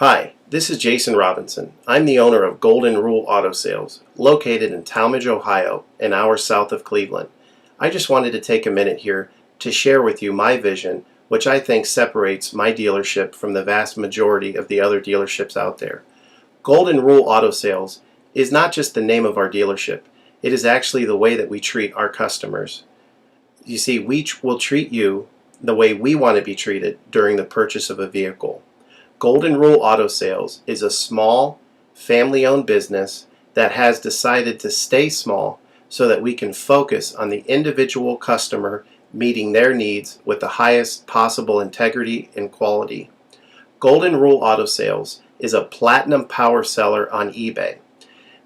Hi, this is Jason Robinson. I'm the owner of Golden Rule Auto Sales, located in Tallmadge, Ohio, an hour south of Cleveland. I just wanted to take a minute here to share with you my vision, which I think separates my dealership from the vast majority of the other dealerships out there. Golden Rule Auto Sales is not just the name of our dealership, it is actually the way that we treat our customers. You see, we will treat you the way we want to be treated during the purchase of a vehicle. Golden Rule Auto Sales is a small, family-owned business that has decided to stay small so that we can focus on the individual customer meeting their needs with the highest possible integrity and quality. Golden Rule Auto Sales is a platinum power seller on eBay.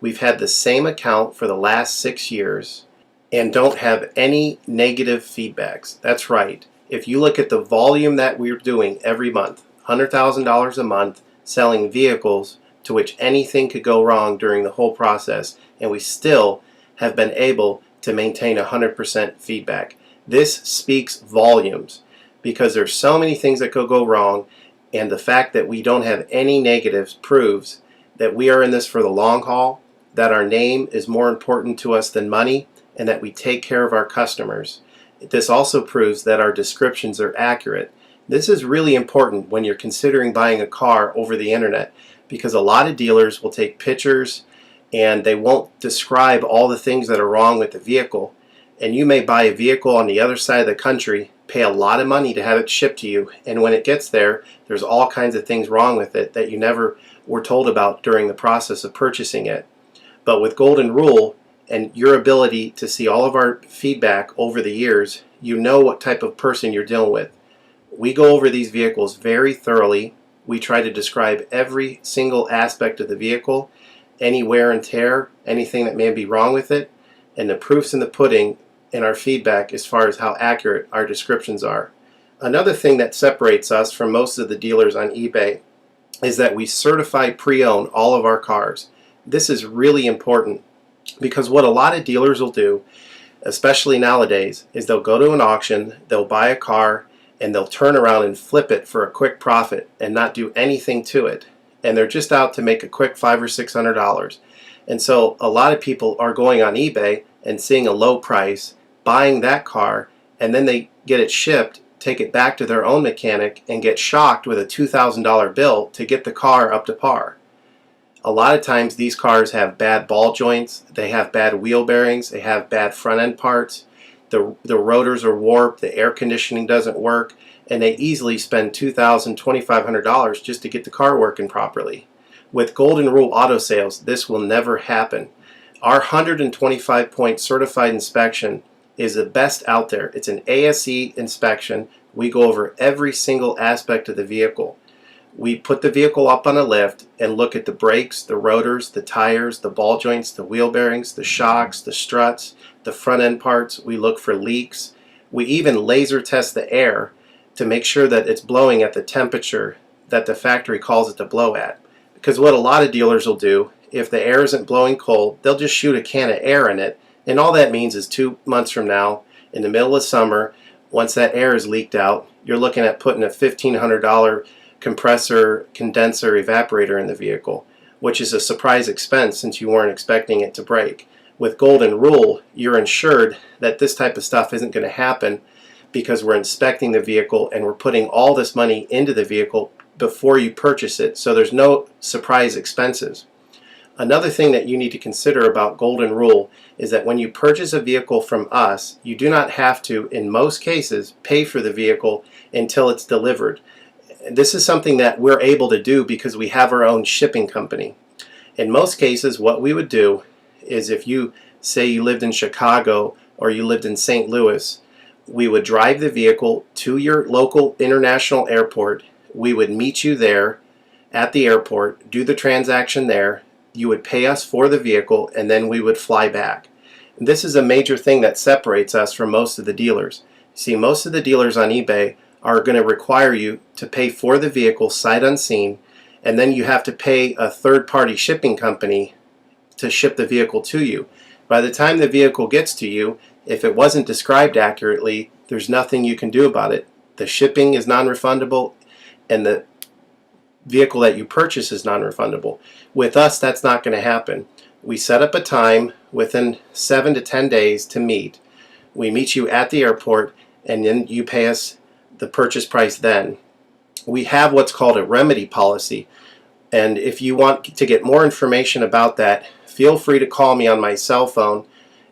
We've had the same account for the last 6 years and don't have any negative feedbacks. That's right. If you look at the volume that we're doing every month, $100,000 a month selling vehicles to which anything could go wrong during the whole process, and we still have been able to maintain 100% feedback. This speaks volumes because there's so many things that could go wrong, and the fact that we don't have any negatives proves that we are in this for the long haul, that our name is more important to us than money, and that we take care of our customers. This also proves that our descriptions are accurate. This is really important when you're considering buying a car over the internet, because a lot of dealers will take pictures and they won't describe all the things that are wrong with the vehicle. And you may buy a vehicle on the other side of the country, pay a lot of money to have it shipped to you, and when it gets there, there's all kinds of things wrong with it that you never were told about during the process of purchasing it. But with Golden Rule and your ability to see all of our feedback over the years, you know what type of person you're dealing with. We go over these vehicles very thoroughly. We try to describe every single aspect of the vehicle, any wear and tear, anything that may be wrong with it, and the proof's in the pudding in our feedback as far as how accurate our descriptions are. Another thing that separates us from most of the dealers on eBay is that we certify pre-owned all of our cars. This is really important because what a lot of dealers will do, especially nowadays, is they'll go to an auction, they'll buy a car, and they'll turn around and flip it for a quick profit and not do anything to it. And they're just out to make a quick $500 or $600. And so a lot of people are going on eBay and seeing a low price, buying that car, and then they get it shipped, take it back to their own mechanic, and get shocked with a $2,000 bill to get the car up to par. A lot of times these cars have bad ball joints, they have bad wheel bearings, they have bad front end parts. The rotors are warped, the air conditioning doesn't work, and they easily spend $2,000, $2,500 just to get the car working properly. With Golden Rule Auto Sales, this will never happen. Our 125-point certified inspection is the best out there. It's an ASE inspection. We go over every single aspect of the vehicle. We put the vehicle up on a lift and look at the brakes, the rotors, the tires, the ball joints, the wheel bearings, the shocks, the struts, the front end parts. We look for leaks. We even laser test the air to make sure that it's blowing at the temperature that the factory calls it to blow at. Because what a lot of dealers will do, if the air isn't blowing cold, they'll just shoot a can of air in it, and all that means is 2 months from now, in the middle of summer, once that air is leaked out, you're looking at putting a $1,500 compressor, condenser, evaporator in the vehicle, which is a surprise expense since you weren't expecting it to break. With Golden Rule, you're insured that this type of stuff isn't going to happen because we're inspecting the vehicle and we're putting all this money into the vehicle before you purchase it, so there's no surprise expenses. Another thing that you need to consider about Golden Rule is that when you purchase a vehicle from us, you do not have to, in most cases, pay for the vehicle until it's delivered. This is something that we're able to do because we have our own shipping company. In most cases, what we would do is if you say you lived in Chicago or you lived in St. Louis, we would drive the vehicle to your local international airport. We would meet you there at the airport, do the transaction there. You would pay us for the vehicle, and then we would fly back. And this is a major thing that separates us from most of the dealers. See, most of the dealers on eBay are going to require you to pay for the vehicle sight unseen, and then you have to pay a third-party shipping company to ship the vehicle to you. By the time the vehicle gets to you, if it wasn't described accurately, there's nothing you can do about it. The shipping is non-refundable, and the vehicle that you purchase is non-refundable. With us, that's not going to happen. We set up a time within 7 to 10 days to meet. We meet you at the airport, and then you pay us the purchase price then. We have what's called a remedy policy, and if you want to get more information about that, feel free to call me on my cell phone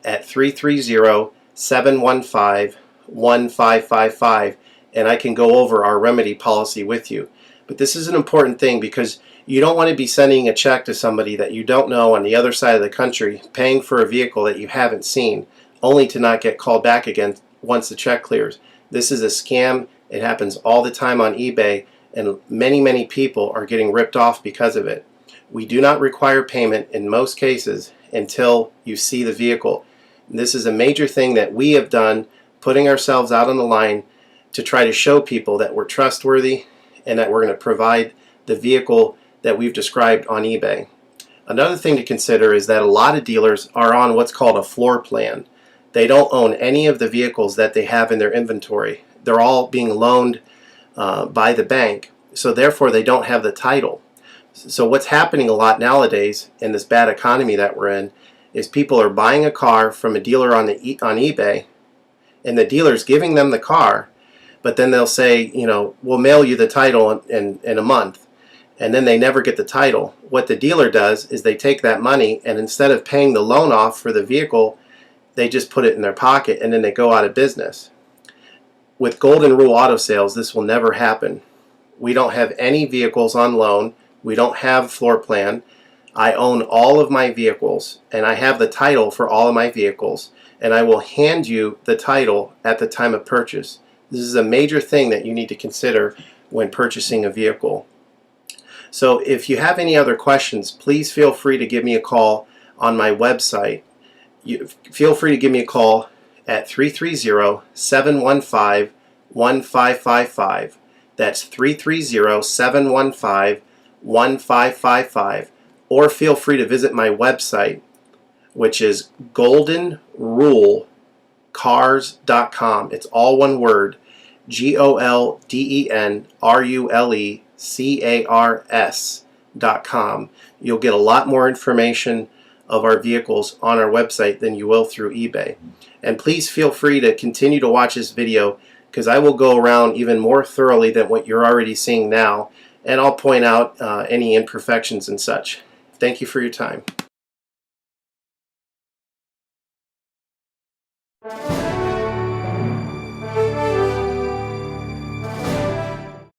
at 330-715-1555, and I can go over our remedy policy with you. But this is an important thing because you don't want to be sending a check to somebody that you don't know on the other side of the country, paying for a vehicle that you haven't seen, only to not get called back again once the check clears. This is a scam. It happens all the time on eBay, and many people are getting ripped off because of it. We do not require payment in most cases until you see the vehicle. This is a major thing that we have done, putting ourselves out on the line to try to show people that we're trustworthy and that we're going to provide the vehicle that we've described on eBay. Another thing to consider is that a lot of dealers are on what's called a floor plan. They don't own any of the vehicles that they have in their inventory. They're all being loaned by the bank, so therefore they don't have the title. So what's happening a lot nowadays in this bad economy that we're in is people are buying a car from a dealer on eBay, and the dealer's giving them the car, but then they'll say, you know, we'll mail you the title in a month, and then they never get the title. What the dealer does is they take that money, and instead of paying the loan off for the vehicle, they just put it in their pocket, and then they go out of business. With Golden Rule Auto Sales, this will never happen. We don't have any vehicles on loan. We don't have floor plan. I own all of my vehicles, and I have the title for all of my vehicles, and I will hand you the title at the time of purchase. This is a major thing that you need to consider when purchasing a vehicle. So if you have any other questions, please feel free to give me a call on my website. Feel free to give me a call at 330-715-1555. That's 330-715-1555. Or feel free to visit my website, which is goldenrulecars.com. It's all one word, goldenrulecars.com. You'll get a lot more information of our vehicles on our website than you will through eBay. And please feel free to continue to watch this video, because I will go around even more thoroughly than what you're already seeing now, and I'll point out any imperfections and such. Thank you for your time.